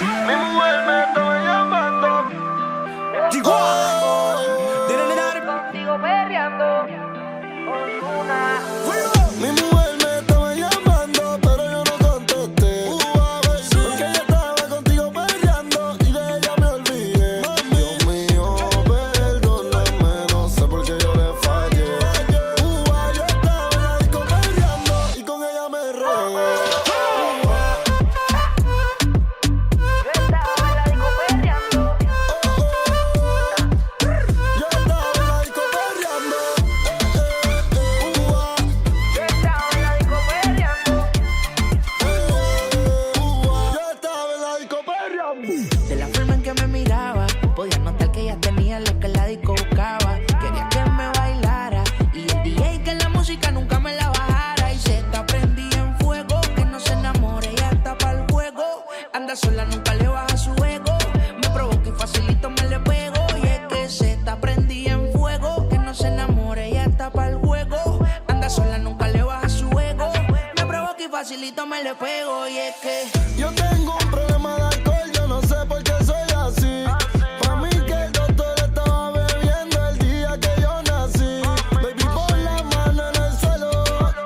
Mi mujer me estaba llamando. Contigo perreando. Ozuna. Mi mujer me estaba llamando, pero yo no contesté. Porque ella estaba contigo perreando y de ella me olvidé. Dios mío, perdóname, no sé por qué yo le fallé. Yo estaba en la disco perreando y con ella me regué. Yo estaba en la disco perreando. Yo estaba en la disco perreando. Yo estaba en la disco perreando. Yo estaba en la disco perreando. De la forma en que me miraba, podía notar que ella tenía lo que la disco buscaba. Quería que me bailara y el DJ que la música nunca me la bajara. Y se está prendida en fuego, que no se enamore, ella está pa'l juego. Anda sola, nunca le baja su ego. Me provoca y facilito me le pego. Y es que se está prendida en fuego, que no se enamore, ella está pa'l juego. Anda sola, nunca le baja su ego. Me provoca y facilito me le pego. Y es que Yo tengo un problema de alcohol, yo no sé por qué soy así. Pa' mí que el doctor estaba bebiendo el día que yo nací. Baby, pon la mano en el suelo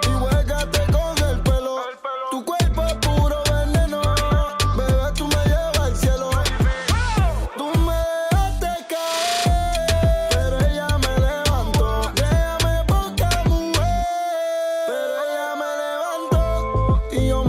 y huégate con el pelo. Tu cuerpo es puro veneno, bebé, tú me llevas al cielo. Tú me dejaste caer, pero ella me levantó. Déjame poca mujer, pero ella me levantó y yo